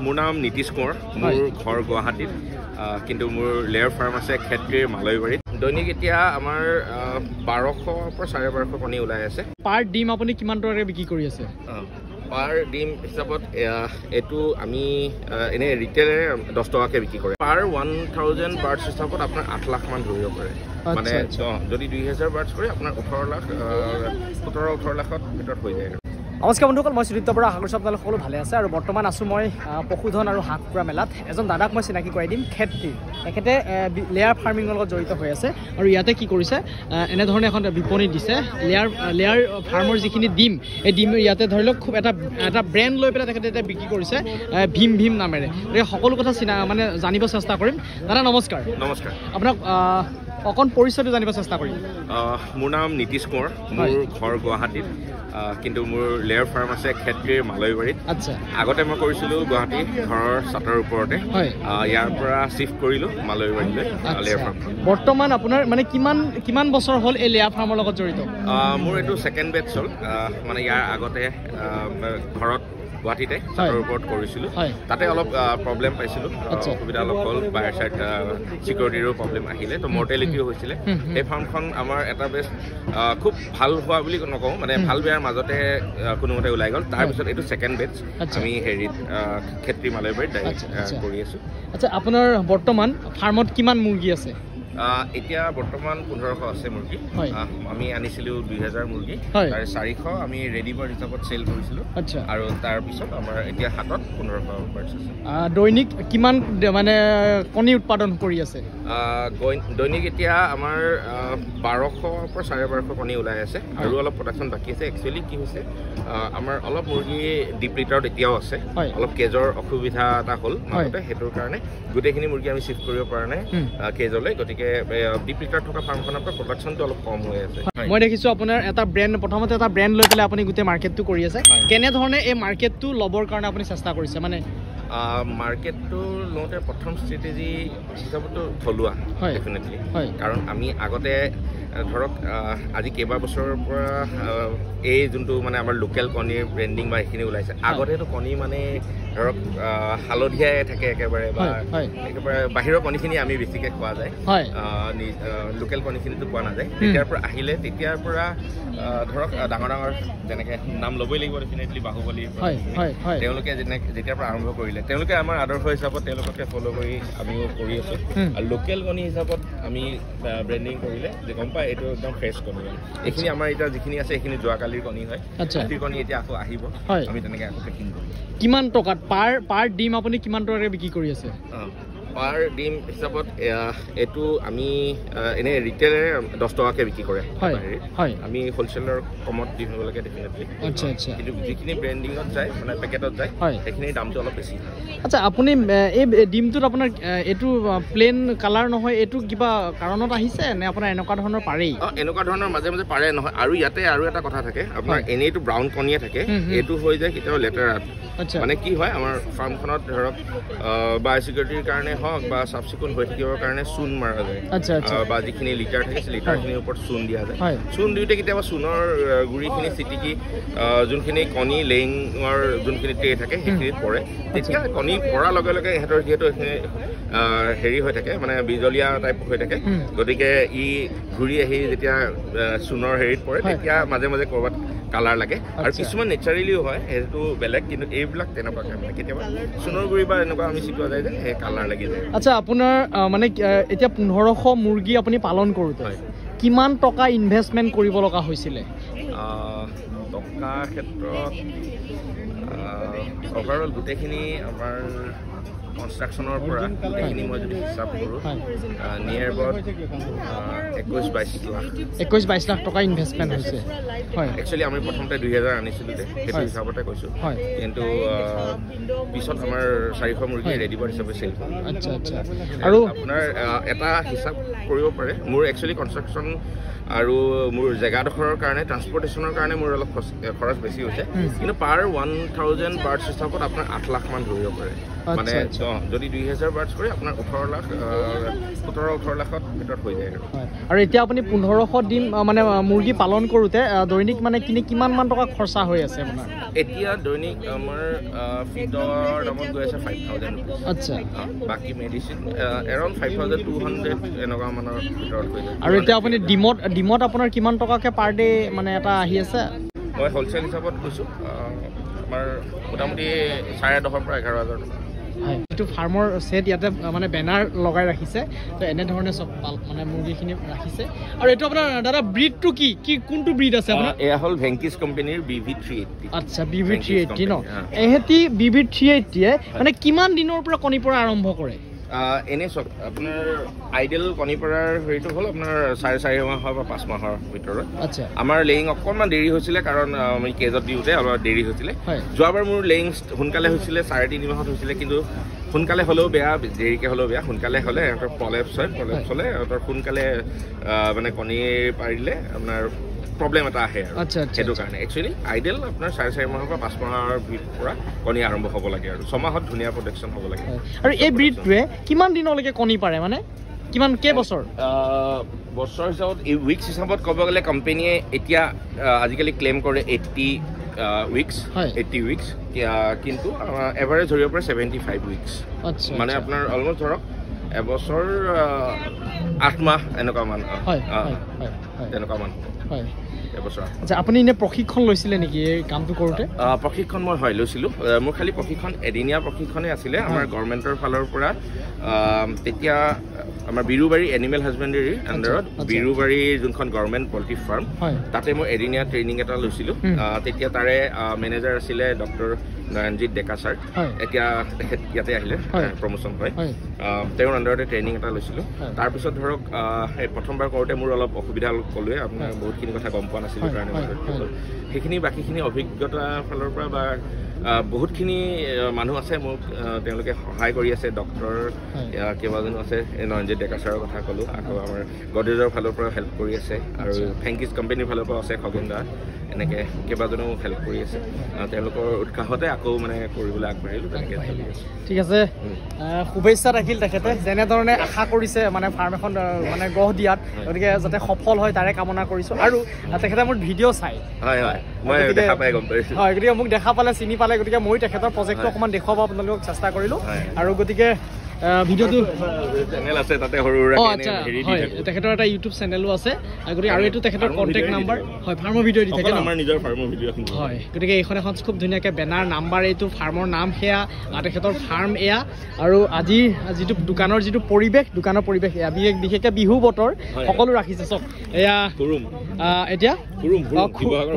মোৰ নাম নীতিশ কোঁৱৰ মোৰ ঘৰ গুৱাহাটীত কিন্তু মোৰ লেয়াৰ ফাৰ্ম আছে খেত্ৰীৰ মালৈবাৰীত দৈনিক এতিয়া আমাৰ 1200 পৰা 1250 কণী ওলাই আছে পাৰ ডিম আপুনি কিমান টকাৰে বিক্ৰী কৰি আছে পাৰ ডিম হিচাপত এইটো আমি এনে ৰিটেইলে 10 টকাকৈ বিক্ৰী কৰে পাৰ 1000 বাৰ্ডছ হিচাপত আপোনাৰ 8 লাখ মান ধৰিব পাৰে মানে যদি 2000 বাৰ্ডছ কৰে আপোনাৰ 18 লাখ 17-18 লাখৰ ভিতৰত হৈ যায় নমস্কাৰ বন্ধুসকল মই সুদীপ্ত বৰা আশা কৰিছোঁ আপোনালোক সকলো ভালে আছে আৰু বৰ্তমান আছোঁ মই পশুধন আৰু হাঁহ কুকুৰা মেলাত এজন দাদাক মই চিনাকি কৰাই দিম খেত্ৰীৰ তেখেতে লেয়াৰ ফাৰ্মিঙৰ লগত জড়িত হৈ আছে আৰু ইয়াতে কি কৰিছে এনেধৰণে এখন বিপণী দিছে লেয়াৰ ফাৰ্মৰ যিখিনি ডিম এই ডিম ইয়াতে ধৰি লওক খুব এটা ব্ৰেণ্ড লৈ পেলাই তেখেতে এতিয়া বিক্ৰী কৰিছে ভীম নামেৰে গতিকে সকলো কথা মানে জানিব চেষ্টা কৰিম দাদা নমস্কাৰ আপোনাক অকণ পৰিচয়টো জানিব চেষ্টা কৰিম মোৰ নাম নীতিশ কোঁৱৰ মোৰ ঘৰ গুৱাহাটীত কিন্তু মোৰ লেয়াৰ ফাৰ্ম আছে খেত্ৰীৰ মালৈবাৰীত আচ্ছা আগতে মই কৰিছিলোঁ গুৱাহাটী ঘৰৰ ছাতৰ ওপৰতে ইয়াৰ পৰা চিফ্ট কৰিলোঁ মালৈবাৰীলৈ লেয়াৰ ফাৰ্ম বৰ্তমান আপোনাৰ মানে কিমান বছৰ হ'ল এই লেয়াৰ ফাৰ্মৰ লগত জড়িত মোৰ এইটো ছেকেণ্ড বেটছ হ'ল মানে ইয়াৰ আগতে ঘৰত গুৱাহাটীতে ছাতৰ ওপৰত কৰিছিলোঁ তাতে অলপ প্ৰব্লেম পাইছিলোঁ অসুবিধা অলপ হ'ল বাহিৰ চাইড ছিকিউৰিটিৰো প্ৰব্লেম আহিলে তো মৰ্টেলিটিও হৈছিলে এই ফাৰ্মখন আমাৰ এটা বেষ্ট খুব ভাল হোৱা বুলি নকওঁ মানে ভাল বেয়াৰ মাজতে কোনোমতে ওলাই গ'ল তাৰপিছত এইটো ছেকেণ্ড বেটছ আমি হেৰিত খেত্ৰী মালৈবাৰীত কৰি আছোঁ আচ্ছা আপোনাৰ বৰ্তমান ফাৰ্মত কিমান মুৰ্গী আছে এতিয়া বৰ্তমান 1500 আছে মুৰ্গী আমি আনিছিলোঁ 2000 মুৰ্গী তাৰে 400 আমি ৰেডি বাৰ্ড হিচাপত চেল কৰিছিলোঁ আৰু তাৰপিছত আমাৰ এতিয়া হাতত 1500 বাৰ্ডছ আছে দৈনিক কিমান মানে কণী উৎপাদন কৰি আছে দৈনিক এতিয়া আমাৰ 1200 পৰা 1250 কণী ওলাই আছে আৰু অলপ প্ৰডাকশ্যন বাকী আছে একচুৱেলি কি হৈছে আমাৰ অলপ মুৰ্গী ডিপ লিটাৰত এতিয়াও আছে অলপ কেজৰ অসুবিধা এটা হ'ল মাজতে সেইটোৰ কাৰণে গোটেইখিনি মুৰ্গী আমি চিফ্ট কৰিব পৰা নাই কেজলৈ গতিকে ডিপ লিটাৰ থকা ফাৰ্মখনৰ পৰা প্ৰডাকশ্যনটো অলপ কম হৈ আছে মই দেখিছোঁ আপোনাৰ এটা প্ৰথমতে এটা ব্ৰেণ্ড লৈ পেলাই আপুনি গোটেই মাৰ্কেটটো কৰি আছে কেনেধৰণে এই মাৰ্কেটটো ল'বৰ কাৰণে আপুনি চেষ্টা কৰিছে মানে মাৰ্কেটটো লওঁতে প্ৰথম ষ্ট্ৰেটেজি হিচাপতো থলুৱা ডেফিনেটলি কাৰণ আমি আগতে ধৰক আজি কেইবাবছৰৰ পৰা এই যোনটো মানে আমাৰ লোকেল কণীৰ ব্ৰেণ্ডিং বা এইখিনি ওলাইছে আগতেতো কণী মানে ধৰক হালধীয়াই থাকে একেবাৰে বা একেবাৰে বাহিৰৰ কণীখিনি আমি বেছিকৈ খোৱা যায় লোকেল কণীখিনিতো পোৱা নাযায় তেতিয়াৰ পৰা ধৰক ডাঙৰ যেনেকৈ নাম ল'বই লাগিব ডেফিনেটলি বাহুবলী তেওঁলোকে যেতিয়াৰ পৰা আৰম্ভ কৰিলে তেওঁলোকে আমাৰ আদৰ্শ হিচাপত তেওঁলোককে ফ'ল' কৰি আমিও কৰি আছোঁ আৰু লোকেল কণী হিচাপত আমি ব্ৰেণ্ডিং কৰিলে যে গম পাই এইটো একদম ফ্ৰেছ কণী এইখিনি আমাৰ এতিয়া যিখিনি আছে এইখিনি যোৱাকালিৰ কণী হয় ৰাতিৰ কণী এতিয়া আকৌ আহিব আমি তেনেকৈ আকৌ পেকিং কৰিম কিমান টকাত পাৰ ডিম আপুনি কিমান টকাৰে বিক্ৰী কৰি আছে পাৰ ডিম হিচাপত এইটো আমি এনে ৰিটেইলে 10 টকাকৈ বিক্ৰী কৰে আমি হ'লচেলৰ কমত দি দিব লাগে ডেফিনেটলি কিন্তু যিখিনি ব্ৰেণ্ডিঙত যায় মানে পেকেটত যায় সেইখিনিৰ দামটো অলপ বেছি আচ্ছা আপুনি এই ডিমটোত আপোনাৰ এইটো প্লেইন কালাৰ নহয় এইটো কিবা কাৰণত আহিছে নে আপোনাৰ এনেকুৱা ধৰণৰ পাৰেই এনেকুৱা ধৰণৰ মাজে মাজে পাৰে নহয় আৰু ইয়াতে আৰু এটা কথা থাকে আপোনাৰ এনেইতো ব্ৰাউন কণীয়ে থাকে এইটো হৈ যায় কেতিয়াও লেতেৰাত মানে কি হয় আমাৰ ফাৰ্মখনত ধৰক বায়'চিকিউৰিটিৰ কাৰণে হওক বা চাফ চিকুণ হৈ থাকিবৰ কাৰণে চূণ মাৰা যায় বা যিখিনি লিটাৰ থাকে লিটাৰখিনিৰ ওপৰত চূণ দিয়া যায় চূণ দিওঁতে কেতিয়াবা চূণৰ গুৰিখিনি চিটিকি যোনখিনি কণী লেয়িঙৰ যোনখিনি ট্ৰে থাকে সেইখিনিত পৰে তেতিয়া কণী পৰাৰ লগে লগে ইহঁতৰ যিহেতু এইখিনি হেৰি হৈ থাকে মানে বিজলীয়া টাইপ হৈ থাকে গতিকে ই ঘূৰি আহি যেতিয়া চূণৰ হেৰিত পৰে তেতিয়া মাজে মাজে ক'ৰবাত কালাৰ লাগে আৰু কিছুমান নেচাৰেলিও হয় সেইটো বেলেগ কিন্তু এইবিলাক তেনেকুৱাকৈ মানে কেতিয়াবা চূণৰ গুৰি বা এনেকুৱা আমি চিটোৱা যায় যে সেই কালাৰ লাগি যায় আচ্ছা আপোনাৰ মানে এতিয়া 1500 মুৰ্গী আপুনি পালন কৰোঁতে কিমান টকা ইনভেষ্টমেণ্ট কৰিব লগা হৈছিলে টকা ক্ষেত্ৰত অভাৰঅল গোটেইখিনি আমাৰ কনষ্ট্ৰাকশ্যনৰ পৰা গোটেইখিনি মই যদি হিচাপ কৰোঁ নিয়াৰ এবাউট 21-22 লাখ টকা ইনভেষ্টমেণ্ট হৈছে একচুৱেলি আমি প্ৰথমতে 2000 আনিছিলোঁ যে সেইটো হিচাপতে কৈছোঁ কিন্তু পিছত আমাৰ 400 মুৰ্গী ৰেডি বাৰ্ড হিচাপে চেল আৰু আপোনাৰ এটা হিচাপ কৰিব পাৰে মোৰ একচুৱেলি কনষ্ট্ৰাকশ্যন আৰু মোৰ জেগাডোখৰৰ কাৰণে ট্ৰান্সপৰ্টেশ্যনৰ কাৰণে মোৰ অলপ খৰচ বেছি হৈছে কিন্তু পাৰ 1000 বাৰ্ডছ হিচাপত আপোনাৰ 8 লাখ মান ধৰিব পাৰে মানে যদি 2000 বাৰ্ডছ কৰে আপোনাৰ 18 লাখ 17-18 লাখত ভিতৰত হৈ যায় আৰু এতিয়া আপুনি 1500 দিন মানে মুৰ্গী পালন কৰোঁতে দৈনিক মানে কিমান মান টকা খৰচা হৈ আছে আপোনাৰ এতিয়া দৈনিক আমাৰ ফিডৰ দামত গৈ আছে 5000 আচ্ছা বাকি মেডিচিন এৰাউণ্ড 5200 এনেকুৱা মানৰ ভিতৰত হৈ যায় আৰু এতিয়া আপুনি ডিমত আপোনাৰ কিমান টকাকে পাৰ ডে মানে এটা আহি আছে মই হোলচেল হিচাপত কৈছোঁ আমাৰ মোটামুটি 10.5 পৰা 11000 টকা হয় এইটো ফাৰ্মৰ সেট ইয়াতে মানে বেনাৰ লগাই ৰাখিছে তো এনেধৰণে সব মানে মুৰ্গীখিনি ৰাখিছে আৰু এইটো আপোনাৰ দাদা ব্ৰিডটো কি কোনটো ব্ৰিড আছে আপোনাৰ এয়া হ'ল ভেংকিছ কোম্পানীৰ BV380 আচ্ছা BV380 ন এহেতি BV380 মানে কিমান দিনৰ পৰা কণী পৰা আৰম্ভ কৰে এনে চব আপোনাৰ আইডিয়েল কণী পৰাৰ হেৰিটো হ'ল আপোনাৰ 4.5 মাহৰ বা 5 মাহৰ ভিতৰত আচ্ছা আমাৰ লেইং অকণমান দেৰি হৈছিলে কাৰণ আমি কেজত দিওঁতে অলপ দেৰি হৈছিলে যোৱাবাৰ মোৰ লেইং সোনকালে হৈছিলে 3.5 মাহত হৈছিলে কিন্তু সোনকালে হ'লেও বেয়া দেৰিকৈ হ'লেও বেয়া সোনকালে হ'লে সিহঁতৰ প্ৰলেপছ হ'লে সিহঁতৰ সোনকালে মানে কণী পাৰিলে আপোনাৰ প্ৰব্লেম এটা আহে আৰু সেইটো কাৰণে একচুৱেলি আইডিয়েল আপোনাৰ 4.5 মাহৰ পৰা 5 মাহৰ পৰা কণী আৰম্ভ হ'ব লাগে আৰু 6 মাহত ধুনীয়া প্ৰডাকশ্যন হ'ব লাগে আৰু এই ব্ৰিডটোৱে কিমান দিনলৈকে কণী পাৰে মানে কিমান কেইবছৰ বছৰ হিচাপত উইকছ হিচাপত ক'ব গ'লে কোম্পানীয়ে এতিয়া আজিকালি ক্লেইম কৰে 80 উইকছ 80 উইকছ কিন্তু এভাৰেজ ধৰিব পাৰে 75 উইকছ মানে আপোনাৰ অলমষ্ট ধৰক এবছৰ 8 মাহ এনেকুৱা মান তেনেকুৱা মান হয় এবছৰ আচ্ছা আপুনি এনে প্ৰশিক্ষণ লৈছিলে নেকি এই কামটো কৰোঁতে প্ৰশিক্ষণ মই হয় লৈছিলোঁ মোৰ খালি প্ৰশিক্ষণ এদিনীয়া প্ৰশিক্ষণে আছিলে আমাৰ গভৰ্ণমেণ্টৰ ফালৰ পৰা তেতিয়া আমাৰ বিৰুবাৰী এনিমেল হাজবেণ্ডেৰীৰ আণ্ডাৰত বিৰুবাৰীৰ যোনখন গভৰ্ণমেণ্ট পল্ট্ৰি ফাৰ্ম তাতে মই এদিনীয়া ট্ৰেইনিং এটা লৈছিলোঁ তেতিয়া তাৰে মেনেজাৰ আছিলে ডক্টৰ নয়নজিৎ ডেকা ছাৰ এতিয়া তেখেত ইয়াতে আহিলে প্ৰমোশ্যন হয় তেওঁৰ আণ্ডাৰতে ট্ৰেইনিং এটা লৈছিলোঁ তাৰপিছত ধৰক সেই প্ৰথমবাৰ কৰোঁতে মোৰ অলপ অসুবিধা ক'লোৱে আপোনাৰ বহুতখিনি কথা গম পোৱা নাছিলোঁ কাৰণে সেইখিনি বাকীখিনি অভিজ্ঞতাৰ ফালৰ পৰা বা বহুতখিনি মানুহ আছে মোক তেওঁলোকে সহায় কৰি আছে ডক্টৰ কেইবাজনো আছে নয়নজিৎ ডেকা ছাৰৰ কথা ক'লোঁ আকৌ আমাৰ গডৰেজৰ ফালৰ পৰা হেল্প কৰি আছে আৰু ভেংকিছ কোম্পানীৰ ফালৰ পৰা আছে খগেন দা এনেকৈ কেইবাজনো হেল্প কৰি আছে তেওঁলোকৰ উৎসাহতে আকৌ মানে কৰিবলৈ আগবাঢ়িলোঁ তেনেকৈ চলি আছে ঠিক আছে শুভেচ্ছা ৰাখিল তেখেতে যেনেধৰণে আশা কৰিছে মানে ফাৰ্ম এখন মানে গঢ় দিয়াত গতিকে যাতে সফল হয় তাৰে কামনা কৰিছোঁ আৰু তেখেতে মোৰ ভিডিঅ' চাই হয় মই দেখা পাই গম পাইছোঁ হয় গতিকে মোক দেখা পালে চিনি পালে গতিকে মই তেখেতৰ প্ৰজেক্টটো অকণমান দেখুৱাব আপোনালোকক চেষ্টা কৰিলোঁ আৰু গতিকে ভিডিঅ'টো চেনেল আছে তাতে সৰু তেখেতৰ এটা ইউটিউব চেনেলো আছে গতিকে আৰু এইটো তেখেতৰ কণ্টেক্ট নাম্বাৰ হয় ফাৰ্মৰ ভিডিঅ' দি থাকে আমাৰ নিজৰ ফাৰ্মৰ ভিডিঅ' হয় গতিকে এইখন এখন খুব ধুনীয়াকৈ বেনাৰ নাম্বাৰ এইটো ফাৰ্মৰ নাম সেয়া তেখেতৰ ফাৰ্ম এয়া আৰু আজিৰ যিটো দোকানৰ যিটো পৰিৱেশ দোকানৰ পৰিৱেশ এয়া বিশেষকৈ বিহু বতৰ সকলো ৰাখিছে চব এয়া এতিয়া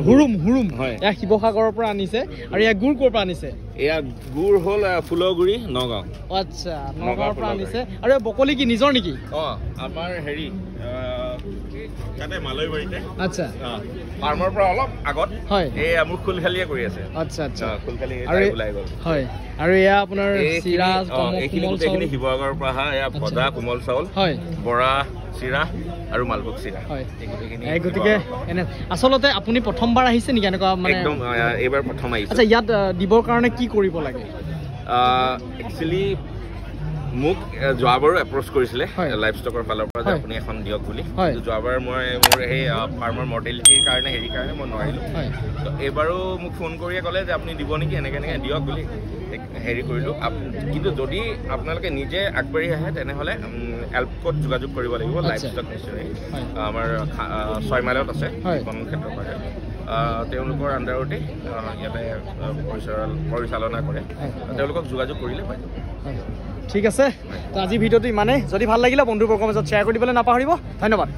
হুৰুম এয়া শিৱসাগৰৰ পৰা আনিছে আৰু এয়া গুড় ক'ৰ পৰা আনিছে এয়া গুড় হ'ল ফুলগুৰি নগাঁও আচ্ছা নগাঁৱৰ পৰা আনিছে আৰু বকলি কি নিজৰ নেকি আমাৰ হেৰি তাতে মালৈবাৰীতে আচ্ছা ফাৰ্মৰ পৰা অলপ আগত হয় এই মোৰ খুলখালিয়ে কৰি আছে আচ্ছা আচ্ছা খুলখালি ওলাই গ'ল হয় আৰু এয়া আপোনাৰ চিৰা এইখিনি শিৱসাগৰৰ পৰা অহা এয়া ভজা কোমল চাউল হয় বৰা চিৰা আৰু মালভোগ চিৰা হয় গতিকে এনে আচলতে আপুনি প্ৰথমবাৰ আহিছে নেকি এনেকুৱা মানে একদম এইবাৰ প্ৰথম আহিছে আচ্ছা ইয়াত দিবৰ কাৰণে কি কৰিব লাগে একচুৱেলি মোক যোৱাবাৰো এপ্ৰ'চ কৰিছিলে লাইফ ষ্টকৰ ফালৰ পৰা যে আপুনি এখন দিয়ক বুলি যোৱাবাৰ মই মোৰ সেই ফাৰ্মৰ মৰ্টেলিটিৰ কাৰণে হেৰি কাৰণে মই নোৱাৰিলোঁ তো এইবাৰো মোক ফোন কৰিয়ে ক'লে যে আপুনি দিব নেকি এনেকৈ দিয়ক বুলি হেৰি কৰিলোঁ কিন্তু যদি আপোনালোকে নিজে আগবাঢ়ি আহে তেনেহ'লে এল্পকত যোগাযোগ কৰিব লাগিব লাইফ ষ্টক মিছনেৰী আমাৰ 6 মাইলত আছে এখন ক্ষেত্ৰৰ পৰা তেওঁলোকৰ আণ্ডাৰতে ইয়াতে পৰিচালনা কৰে তেওঁলোকক যোগাযোগ কৰিলে পাই যাব ঠিক আছে তো আজি ভিডিঅ'টো ইমানেই যদি ভাল লাগিলে বন্ধুবৰ্গৰ মাজত শ্বেয়াৰ কৰি দিবলৈ নাপাহৰিব ধন্যবাদ